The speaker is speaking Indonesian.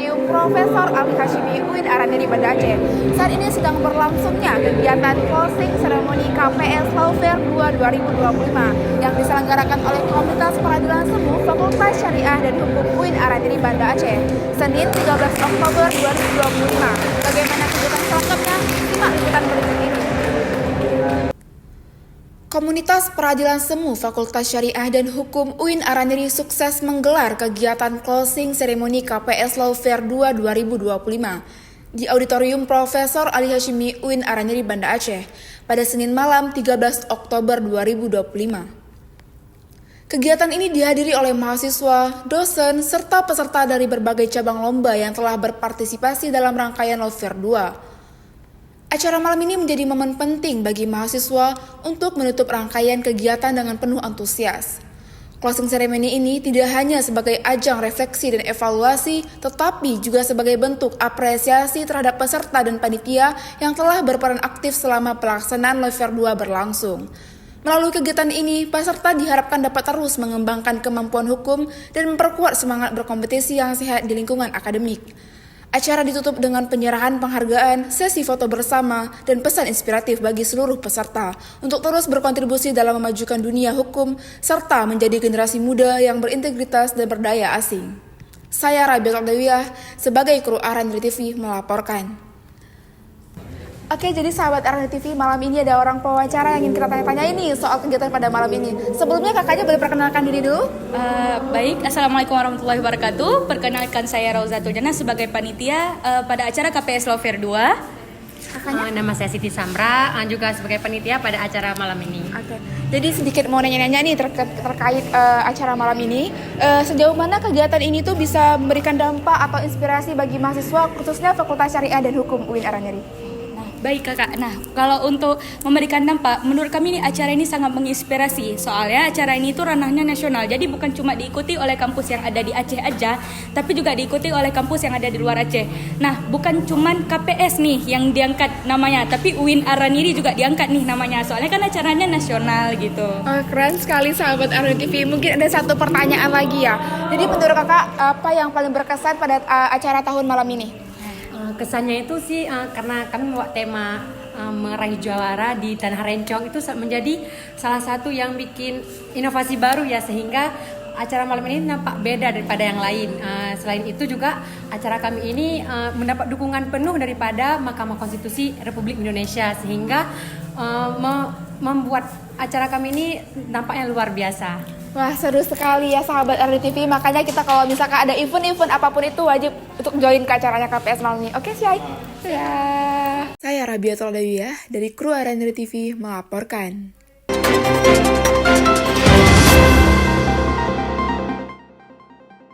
Auditorium Profesor Ali Hashimi UIN Araniri Banda Aceh. Saat ini sedang berlangsungnya kegiatan closing ceremony KPS Law Fair 2 2025 yang diselenggarakan oleh Komunitas Peradilan Semu Fakultas Syariah dan Hukum UIN Araniri Banda Aceh, Senin 13 Oktober 2025. Bagaimana kegiatan selengkapnya? Simak liputan berikut ini. Komunitas Peradilan Semu Fakultas Syariah dan Hukum UIN Araniri sukses menggelar kegiatan closing ceremony KPS Law Fair 2 2025 di Auditorium Profesor Ali Hashimi UIN Araniri Banda Aceh pada Senin malam 13 Oktober 2025. Kegiatan ini dihadiri oleh mahasiswa, dosen, serta peserta dari berbagai cabang lomba yang telah berpartisipasi dalam rangkaian Law Fair 2. Acara malam ini menjadi momen penting bagi mahasiswa untuk menutup rangkaian kegiatan dengan penuh antusias. Closing ceremony ini tidak hanya sebagai ajang refleksi dan evaluasi, tetapi juga sebagai bentuk apresiasi terhadap peserta dan panitia yang telah berperan aktif selama pelaksanaan Law Fair 2 berlangsung. Melalui kegiatan ini, peserta diharapkan dapat terus mengembangkan kemampuan hukum dan memperkuat semangat berkompetisi yang sehat di lingkungan akademik. Acara ditutup dengan penyerahan penghargaan, sesi foto bersama, dan pesan inspiratif bagi seluruh peserta untuk terus berkontribusi dalam memajukan dunia hukum serta menjadi generasi muda yang berintegritas dan berdaya asing. Saya Rabiatul Dawiyah sebagai kru Araniri TV melaporkan. Oke, jadi sahabat Araniri TV, malam ini ada orang pewawancara yang ingin kita tanya-tanya ini soal kegiatan pada malam ini. Sebelumnya kakaknya boleh perkenalkan diri dulu? Baik, Assalamualaikum warahmatullahi wabarakatuh. Perkenalkan saya Rauzatul Jannah sebagai panitia pada acara KPS Law Fair 2. Kakaknya? Nama saya Siti Samra, juga sebagai panitia pada acara malam ini. Oke, jadi sedikit mau nanya-nanya nih terkait acara malam ini. Sejauh mana kegiatan ini tuh bisa memberikan dampak atau inspirasi bagi mahasiswa khususnya Fakultas Syariah dan Hukum UIN Araniri? Baik kakak, nah kalau untuk memberikan dampak, menurut kami ini acara ini sangat menginspirasi. Soalnya acara ini itu ranahnya nasional, jadi bukan cuma diikuti oleh kampus yang ada di Aceh aja, tapi juga diikuti oleh kampus yang ada di luar Aceh. Nah, bukan cuma KPS nih yang diangkat namanya, tapi UIN Araniri juga diangkat nih namanya. Soalnya kan acaranya nasional gitu. Keren sekali sahabat Araniri TV. Mungkin ada satu pertanyaan lagi ya. Jadi menurut kakak, apa yang paling berkesan pada acara tahun malam ini? Kesannya itu sih karena kami membawa tema meraih juara di Tanah Rencong itu menjadi salah satu yang bikin inovasi baru ya, sehingga acara malam ini nampak beda daripada yang lain. Selain itu juga acara kami ini mendapat dukungan penuh daripada Mahkamah Konstitusi Republik Indonesia, sehingga membuat acara kami ini nampaknya luar biasa. Wah, seru sekali ya sahabat Araniri TV. Makanya kita kalau misalkan ada event-event apapun itu wajib untuk join ke acaranya KPS malam ini. Oke, Syai. Ya. Saya Rabiatul Dawiyah dari kru Araniri TV melaporkan.